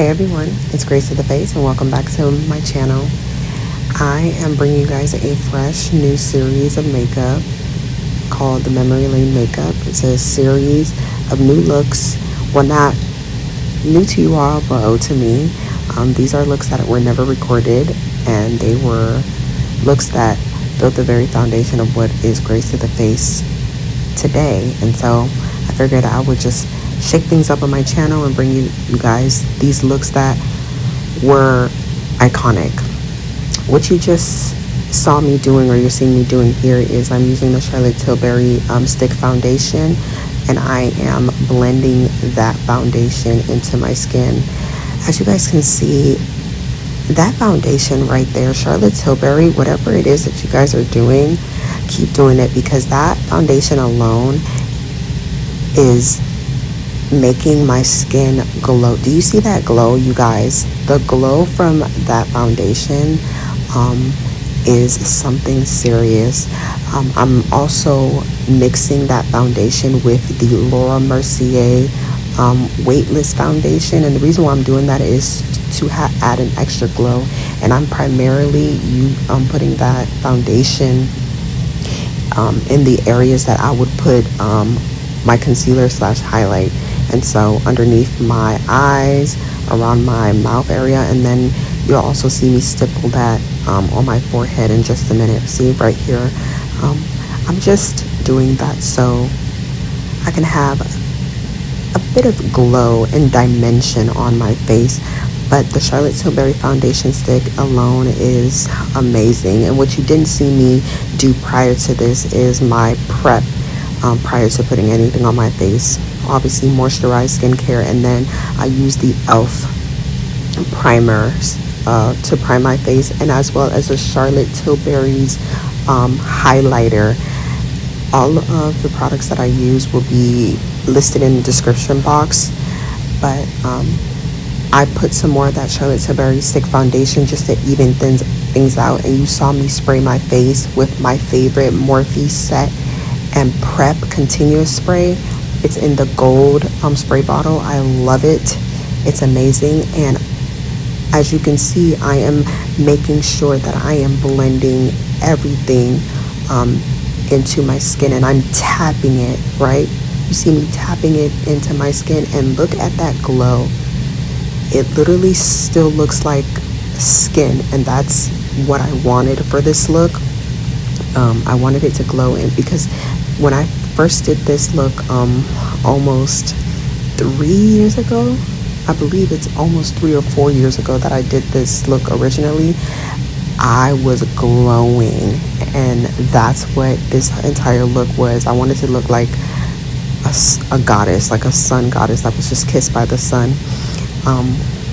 Hey everyone, it's GraceDidTheFace and welcome back to my channel. I am bringing you guys a fresh new series of makeup called the Memory Lane Makeup. It's a series of new looks, well, not new to you all, but old to me. These are looks that were never recorded, and they were looks that built the very foundation of what is GraceDidTheFace today. And so I figured I would just shake things up on my channel and bring you guys these looks that were iconic. What you just saw me doing, or you're seeing me doing here, is I'm using the Charlotte Tilbury stick foundation, and I am blending that foundation into my skin. As you guys can see, that foundation right there, Charlotte Tilbury, whatever it is that you guys are doing, keep doing it, because that foundation alone is making my skin glow. Do you see that glow, you guys? The glow from that foundation is something serious. I'm also mixing that foundation with the Laura Mercier Weightless foundation, and the reason why I'm doing that is to add an extra glow. And I'm primarily putting that foundation in the areas that I would put my concealer / highlight. And so underneath my eyes, around my mouth area, and then you'll also see me stipple that on my forehead in just a minute. See right here, I'm just doing that so I can have a bit of glow and dimension on my face. But the Charlotte Tilbury foundation stick alone is amazing. And what you didn't see me do prior to this is my prep prior to putting anything on my face. Obviously moisturized skincare, and then I use the e.l.f. primer to prime my face, and as well as the Charlotte Tilbury's highlighter. All of the products that I use will be listed in the description box, but I put some more of that Charlotte Tilbury stick foundation just to even things out. And you saw me spray my face with my favorite Morphe Set and Prep continuous spray. It's in the gold spray bottle. I love it. It's amazing. And as you can see, I am making sure that I am blending everything into my skin, and I'm tapping it, right? You see me tapping it into my skin, and look at that glow. It literally still looks like skin, and that's what I wanted for this look. I wanted it to glow in, because when I first did this look almost 3 years ago, I believe it's almost 3 or 4 years ago that I did this look originally, I was glowing, and that's what this entire look was. I wanted to look like a goddess, like a sun goddess that was just kissed by the sun.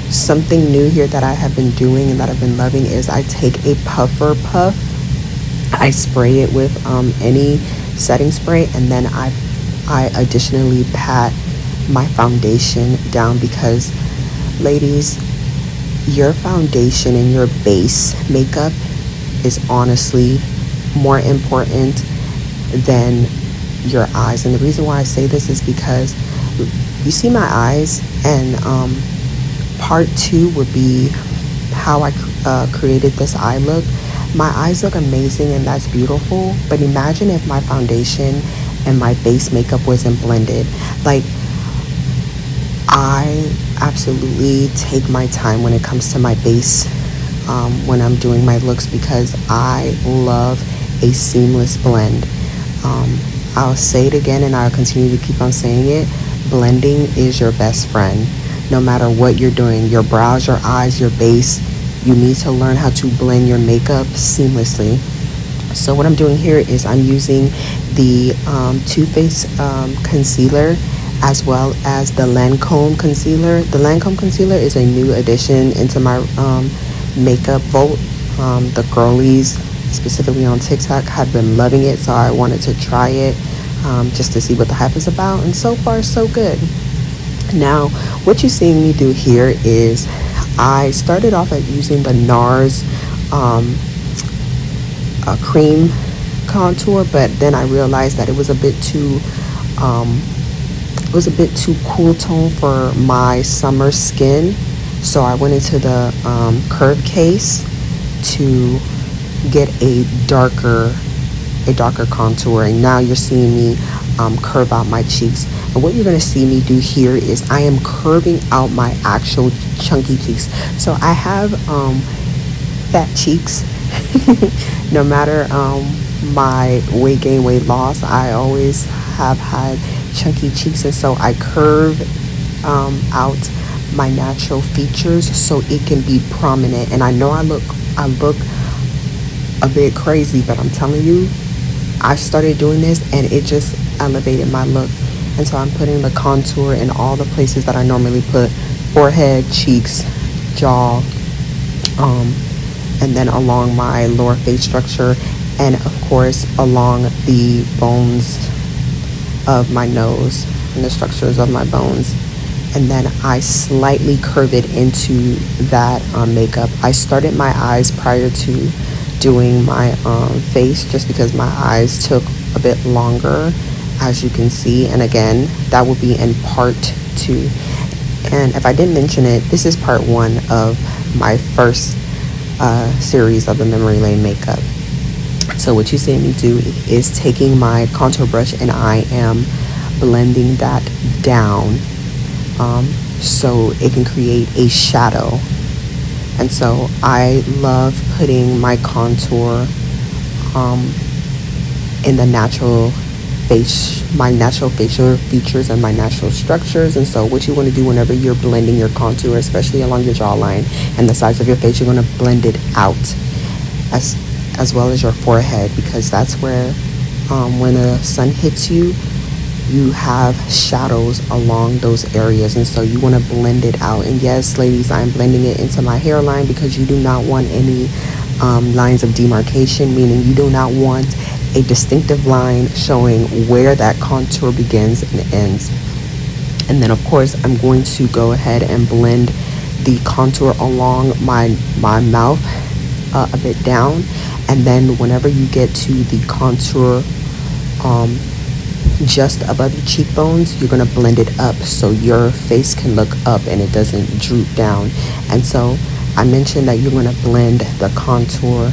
Something new here that I have been doing and that I've been loving is I take a puffer puff, I spray it with any setting spray, and then I additionally pat my foundation down, because ladies, your foundation and your base makeup is honestly more important than your eyes. And the reason why I say this is because you see my eyes, and part 2 would be how I created this eye look. My eyes look amazing, and that's beautiful, but imagine if my foundation and my base makeup wasn't blended. Like, I absolutely take my time when it comes to my base when I'm doing my looks, because I love a seamless blend. I'll say it again, and I'll continue to keep on saying it. Blending is your best friend. No matter what you're doing, your brows, your eyes, your base, you need to learn how to blend your makeup seamlessly. So what I'm doing here is I'm using the Too Faced concealer, as well as the Lancome concealer. The Lancome concealer is a new addition into my makeup vault. The girlies, specifically on TikTok, have been loving it, so I wanted to try it just to see what the hype is about, and so far so good. Now what you're seeing me do here is I started off at using the NARS cream contour, but then I realized that it was a bit too cool tone for my summer skin. So I went into the curve case to get a darker contour, and now you're seeing me curve out my cheeks. And what you're going to see me do here is I am curving out my actual chunky cheeks. So I have fat cheeks. No matter my weight gain, weight loss, I always have had chunky cheeks, and so I curve out my natural features so it can be prominent. And I know I look a bit crazy, but I'm telling you, I started doing this and it just elevated my look. And so I'm putting the contour in all the places that I normally put: forehead, cheeks, jaw, and then along my lower face structure, and of course along the bones of my nose and the structures of my bones. And then I slightly curve it into that makeup. I started my eyes prior to doing my face, just because my eyes took a bit longer, as you can see. And again, that will be in part 2. And if I didn't mention it, this is part 1 of my first series of the Memory Lane makeup. So what you see me do is taking my contour brush and I am blending that down so it can create a shadow. And so I love putting my contour in the natural face, my natural facial features and my natural structures. And so what you want to do whenever you're blending your contour, especially along your jawline and the sides of your face, you're going to blend it out as well as your forehead, because that's where when the sun hits you, you have shadows along those areas. And so you want to blend it out. And yes, ladies, I'm blending it into my hairline because you do not want any lines of demarcation, meaning you do not want a distinctive line showing where that contour begins and ends. And then of course I'm going to go ahead and blend the contour along my mouth a bit down. And then whenever you get to the contour just above your cheekbones, you're going to blend it up so your face can look up and it doesn't droop down. And so I mentioned that you're going to blend the contour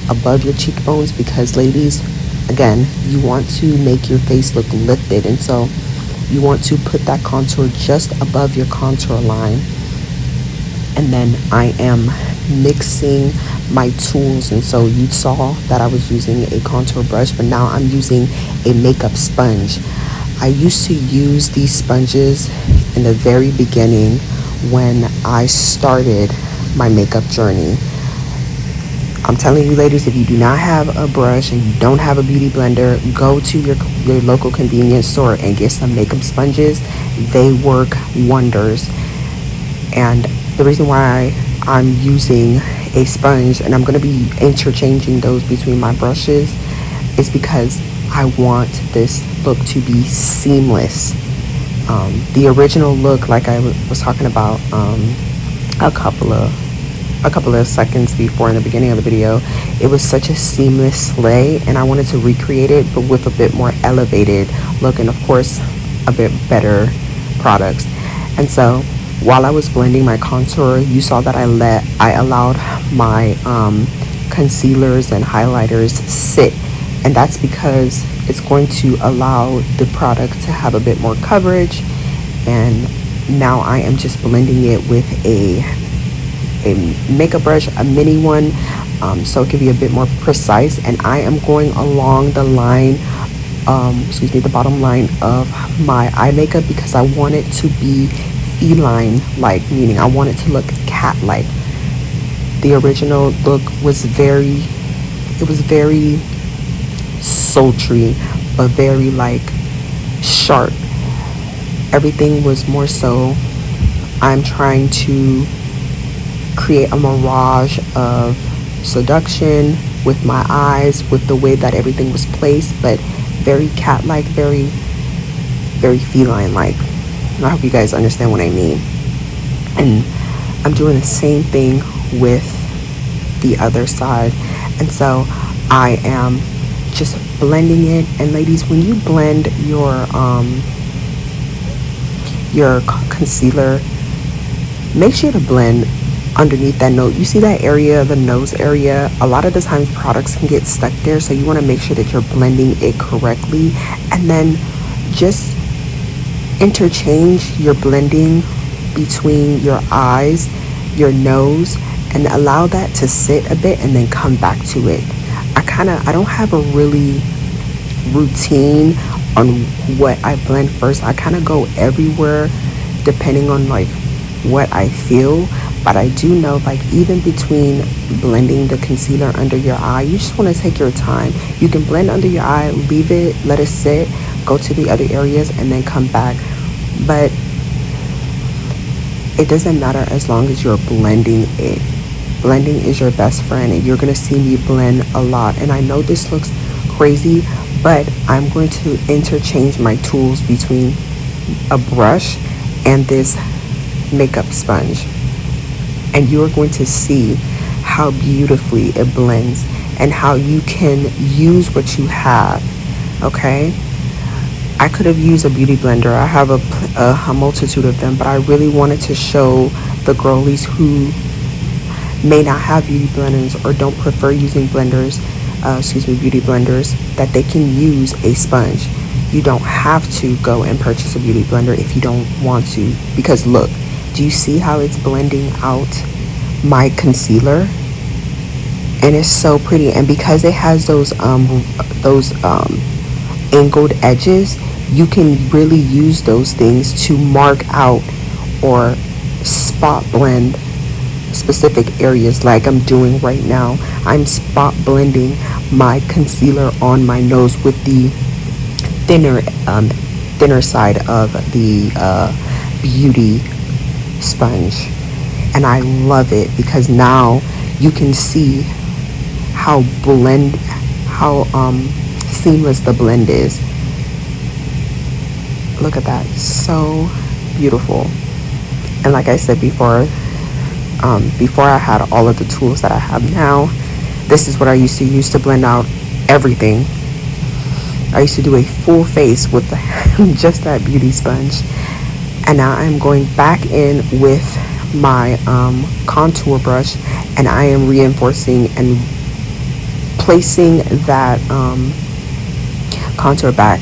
above your cheekbones because, ladies, again, you want to make your face look lifted, and so you want to put that contour just above your contour line. And then I am mixing my tools, and so you saw that I was using a contour brush, but now I'm using a makeup sponge. I used to use these sponges in the very beginning when I started my makeup journey. I'm telling you, ladies, if you do not have a brush and you don't have a beauty blender, go to your local convenience store and get some makeup sponges. They work wonders. And the reason why I'm using a sponge, and I'm going to be interchanging those between my brushes, is because I want this look to be seamless. The original look, like I was talking about a couple of seconds before in the beginning of the video, it was such a seamless slay, and I wanted to recreate it but with a bit more elevated look, and of course a bit better products. And so while I was blending my contour, you saw that I allowed my concealers and highlighters sit, and that's because it's going to allow the product to have a bit more coverage. And now I am just blending it with a makeup brush, a mini one, so it can be a bit more precise. And I am going along the line, the bottom line of my eye makeup, because I want it to be feline-like, meaning I want it to look cat-like. The original look was very sultry, but very like sharp. Everything was more so, I'm trying to create a mirage of seduction with my eyes, with the way that everything was placed, but very cat-like, very feline-like. I hope you guys understand what I mean. And I'm doing the same thing with the other side. And so I am just blending it. And ladies, when you blend your concealer, make sure to blend underneath that nose. You see that area, the nose area? A lot of the times products can get stuck there, so you want to make sure that you're blending it correctly, and then just interchange your blending between your eyes, your nose, and allow that to sit a bit and then come back to it. I don't have a really routine on what I blend first. I kind of go everywhere depending on like what I feel, but I do know like even between blending the concealer under your eye, you just want to take your time. You can blend under your eye, leave it, let it sit, go to the other areas, and then come back. But it doesn't matter as long as you're blending it. Blending is your best friend, and you're going to see me blend a lot. And I know this looks crazy, but I'm going to interchange my tools between a brush and this makeup sponge, and you're going to see how beautifully it blends and how you can use what you have. Okay, I could have used a beauty blender. I have a multitude of them, but I really wanted to show the girlies who may not have beauty blenders or don't prefer using blenders, beauty blenders, that they can use a sponge. You don't have to go and purchase a beauty blender if you don't want to, because look, do you see how it's blending out my concealer? And it's so pretty. And because it has those angled edges, you can really use those things to mark out or spot blend specific areas, like I'm doing right now. I'm spot blending my concealer on my nose with the thinner side of the beauty sponge, and I love it because now you can see how seamless the blend is. Look at that, so beautiful. And like I said before, I had all of the tools that I have now, this is what I used to use to blend out everything. I used to do a full face with just that beauty sponge. And now I'm going back in with my contour brush, and I am reinforcing and placing that contour back,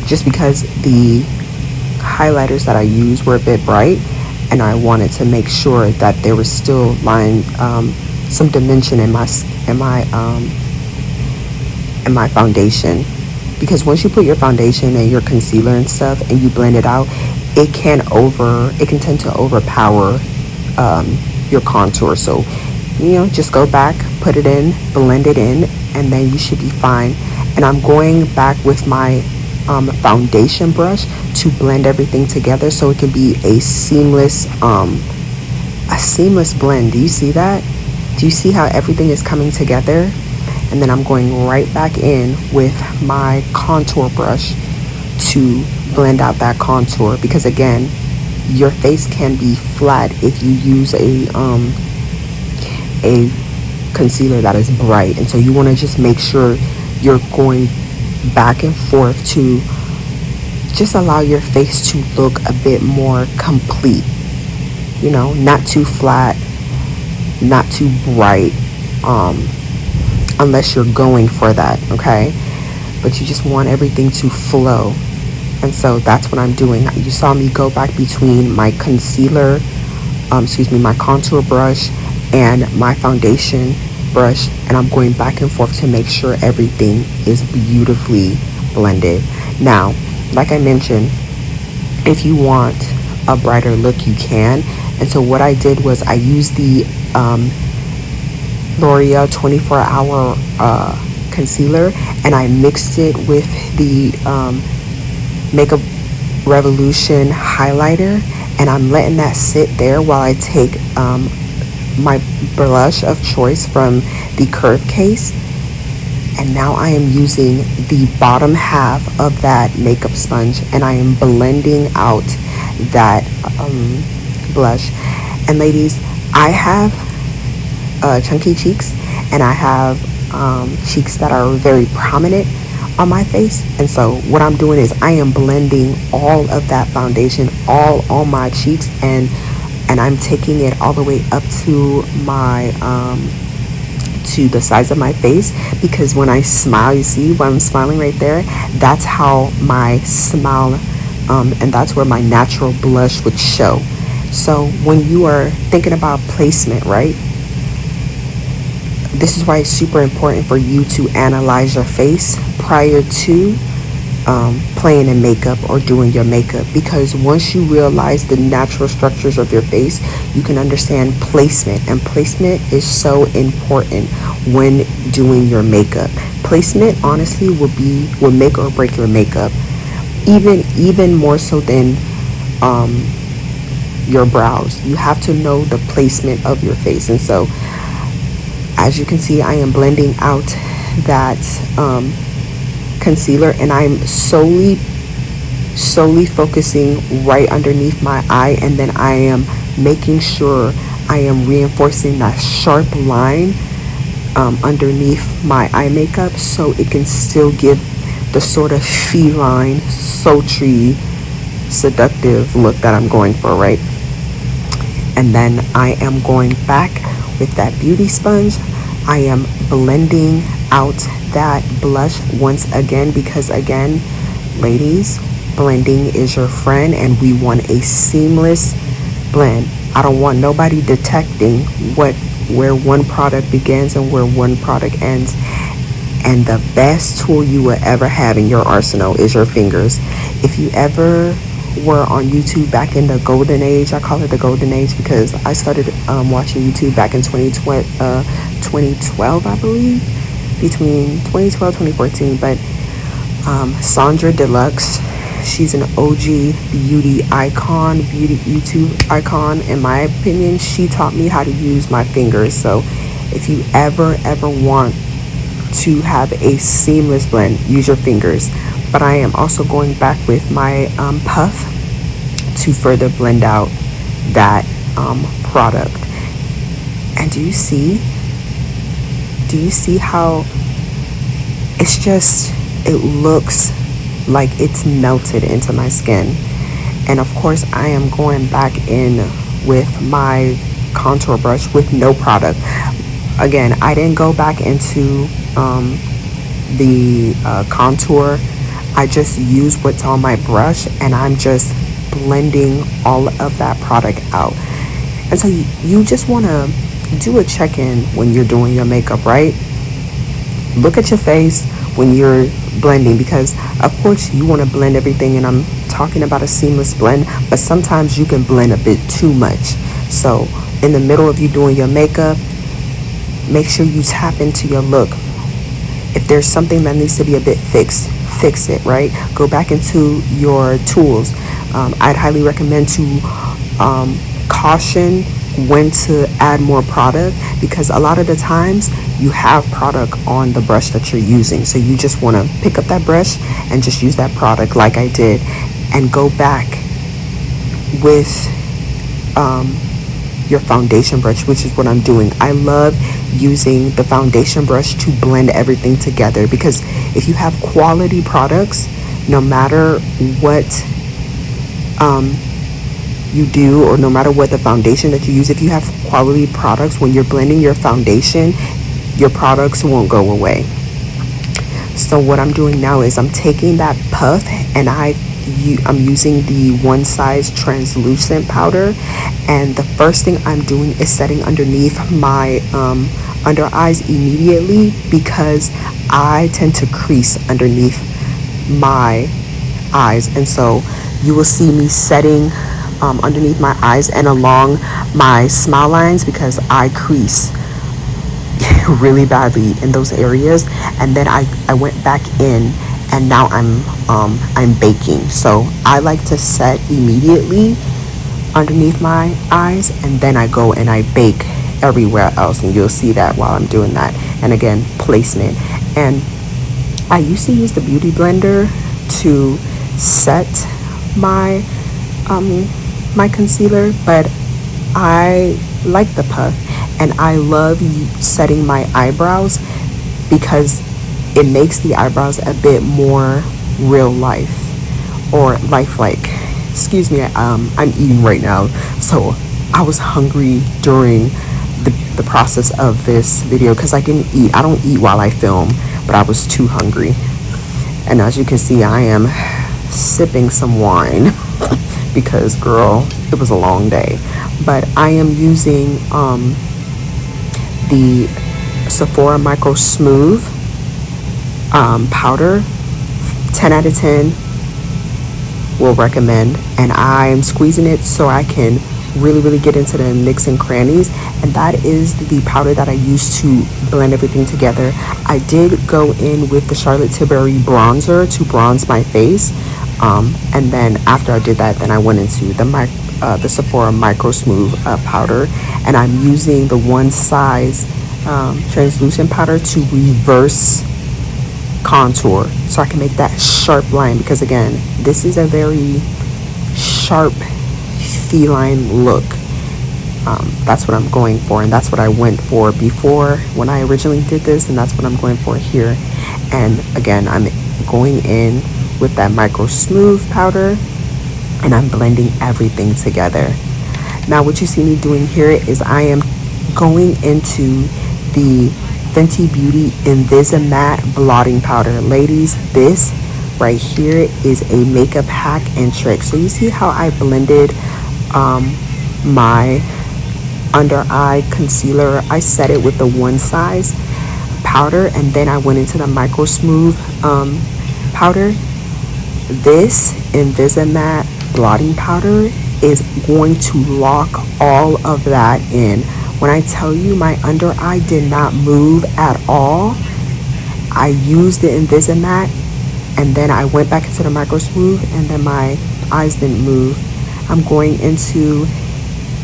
just because the highlighters that I used were a bit bright, and I wanted to make sure that there was still some dimension in my foundation. Because once you put your foundation and your concealer and stuff and you blend it out, it can tend to overpower your contour. So, just go back, put it in, blend it in, and then you should be fine. And I'm going back with my foundation brush to blend everything together so it can be a seamless blend. Do you see that? Do you see how everything is coming together? And then I'm going right back in with my contour brush to blend out that contour, because again, your face can be flat if you use a concealer that is bright. And so you want to just make sure you're going back and forth to just allow your face to look a bit more complete, not too flat, not too bright, unless you're going for that, okay? But you just want everything to flow. And so that's what I'm doing. You saw me go back between my concealer, my contour brush and my foundation brush, and I'm going back and forth to make sure everything is beautifully blended. Now, like I mentioned, if you want a brighter look, you can. And so what I did was I used the L'Oreal 24-hour concealer, and I mixed it with the Makeup Revolution highlighter, and I'm letting that sit there while I take my blush of choice from the Curve case. And now I am using the bottom half of that makeup sponge, and I am blending out that blush. And ladies, I have chunky cheeks, and I have cheeks that are very prominent on my face. And so what I'm doing is I am blending all of that foundation all on my cheeks, and and I'm taking it all the way up to my to the sides of my face, because when I smile, you see when I'm smiling right there, that's how my smile and that's where my natural blush would show. So when you are thinking about placement, right, this is why it's super important for you to analyze your face prior to playing in makeup or doing your makeup, because once you realize the natural structures of your face, you can understand placement, and placement is so important when doing your makeup. Placement honestly will make or break your makeup, even more so than your brows. You have to know the placement of your face. And so as you can see, I am blending out that concealer, and I'm solely focusing right underneath my eye, and then I am making sure I am reinforcing that sharp line underneath my eye makeup, so it can still give the sort of feline, sultry, seductive look that I'm going for, right? And then I am going back with that beauty sponge. I am blending out that blush once again, because again, ladies, blending is your friend, and we want a seamless blend. I don't want nobody detecting where one product begins and where one product ends. And the best tool you will ever have in your arsenal is your fingers. If you ever were on YouTube back in the golden age, I call it the golden age because I started watching YouTube back in 2012, I believe, between 2012 2014. But Sandra Deluxe, she's an OG beauty YouTube icon. In my opinion, she taught me how to use my fingers. So if you ever want to have a seamless blend, use your fingers. But I am also going back with my puff to further blend out that product. And do you see how it looks like it's melted into my skin? And of course, I am going back in with my contour brush with no product. Again, I didn't go back into the contour. I just use what's on my brush, and I'm just blending all of that product out. And so you just want to do a check-in when you're doing your makeup, right? Look at your face when you're blending, because of course you want to blend everything, and I'm talking about a seamless blend, but sometimes you can blend a bit too much. So in the middle of you doing your makeup, make sure you tap into your look. If there's something that needs to be a bit fixed, fix it, right? Go back into your tools. I'd highly recommend to caution when to add more product, because a lot of the times you have product on the brush that you're using. So you just want to pick up that brush and just use that product like I did, and go back with your foundation brush, which is what I'm doing. I love using the foundation brush to blend everything together, because if you have quality products, no matter what you do, or no matter what the foundation that you use, if you have quality products, when you're blending your foundation, your products won't go away. So what I'm doing now is I'm taking that puff, and I'm using the one size translucent powder, and the first thing I'm doing is setting underneath my under eyes immediately, because I tend to crease underneath my eyes. And so you will see me setting underneath my eyes and along my smile lines, because I crease really badly in those areas. And then I went back in, and now I'm baking. So I like to set immediately underneath my eyes, and then I go and I bake everywhere else, and you'll see that while I'm doing that. And again, placement. And I used to use the beauty blender to set my my concealer, but I like the puff, and I love setting my eyebrows, because it makes the eyebrows a bit more real life or lifelike. Excuse me, I'm eating right now, so I was hungry during the process of this video because I didn't eat. I don't eat while I film, but I was too hungry. And as you can see, I am sipping some wine because, girl, it was a long day. But I am using the Sephora Micro Smooth powder. 10 out of 10 will recommend, and I'm squeezing it so I can really get into the nicks and crannies, and that is the powder that I use to blend everything together. I did go in with the Charlotte Tilbury bronzer to bronze my face, and then after I did that, then I went into the Sephora Micro Smooth powder, and I'm using the one size translucent powder to reverse contour so I can make that sharp line, because again, this is a very sharp feline look. That's what I'm going for, and that's what I went for before when I originally did this, and that's what I'm going for here. And again, I'm going in with that Micro Smooth powder, and I'm blending everything together. Now what you see me doing here is I am going into the Fenty Beauty Invisimatte blotting powder. Ladies, this right here is a makeup hack and trick. So you see how I blended my under eye concealer. I set it with the one size powder, and then I went into the Micro Smooth powder. This Invisimatte blotting powder is going to lock all of that in. When I tell you my under eye did not move at all, I used the Invisimatte, and then I went back into the Micro Smooth, and then my eyes didn't move. I'm going into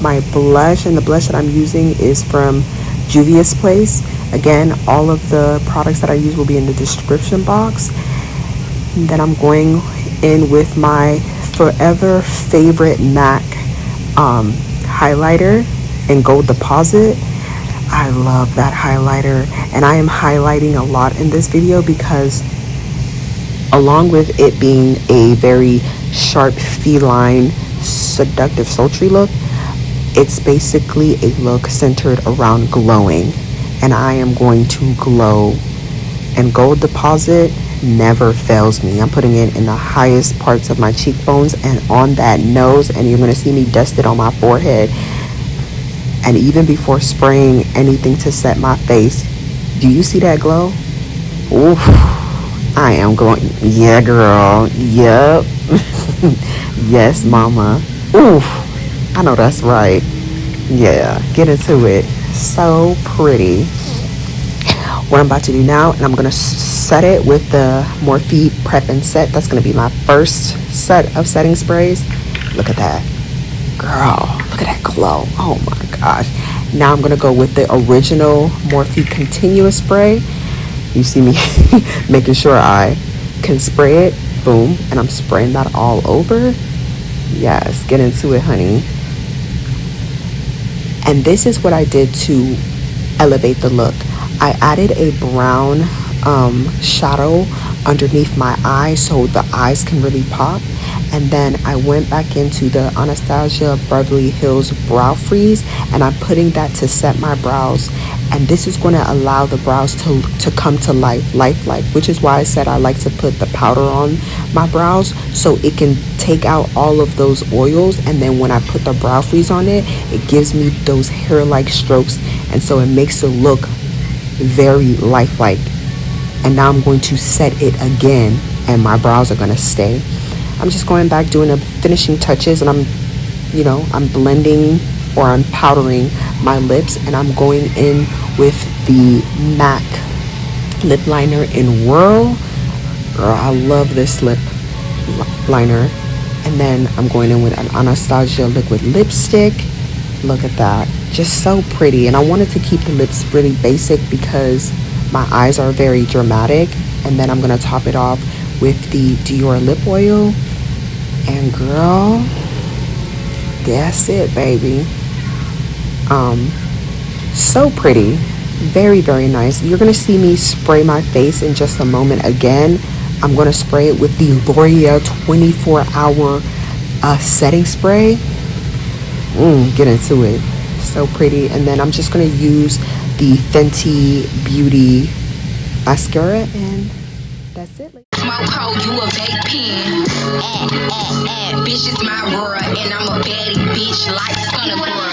my blush, and the blush that I'm using is from Juvia's Place. Again, all of the products that I use will be in the description box. And then I'm going in with my forever favorite MAC highlighter in Gold Deposit. I love that highlighter, and I am highlighting a lot in this video because along with it being a very sharp feline seductive sultry look, it's basically a look centered around glowing, and I am going to glow, and Gold Deposit never fails me. I'm putting it in the highest parts of my cheekbones and on that nose, and you're going to see me dust it on my forehead. And even before spraying anything to set my face, do you see that glow? Oof, I am glowing. Yeah, girl. Yep. Yes, mama. Oof, I know that's right. Yeah, get into it. So pretty. What I'm about to do now, and I'm going to set it with the Morphe Prep and Set. That's going to be my first set of setting sprays. Look at that. Girl, look at that glow. Oh my gosh. Now I'm going to go with the original Morphe Continuous Spray. You see me making sure I can spray it. Boom. And I'm spraying that all over. Yes, get into it, honey. And this is what I did to elevate the look. I added a brown shadow underneath my eye so the eyes can really pop. And then I went back into the Anastasia Beverly Hills Brow Freeze, and I'm putting that to set my brows. And this is going to allow the brows to come to life, lifelike, which is why I said I like to put the powder on my brows so it can take out all of those oils. And then when I put the brow freeze on it, it gives me those hair-like strokes, and so it makes it look very lifelike. And now I'm going to set it again, and my brows are going to stay. I'm just going back doing the finishing touches, and I'm blending, or I'm powdering my lips, and I'm going in with the MAC lip liner in Whirl. Girl, I love this lip liner. And then I'm going in with an Anastasia liquid lipstick. Look at that, just so pretty. And I wanted to keep the lips really basic because my eyes are very dramatic. And then I'm gonna top it off with the Dior lip oil, and girl, that's it, baby. So pretty, very, very nice. You're gonna see me spray my face in just a moment. Again, I'm gonna spray it with the L'Oreal 24-hour setting spray. Get into it. So pretty. And then I'm just going to use the Fenty Beauty mascara, and that's it. Smoke hoe, you a vape pen. Bitch, it's my world, and I'm a baddie bitch like Stunner Girl.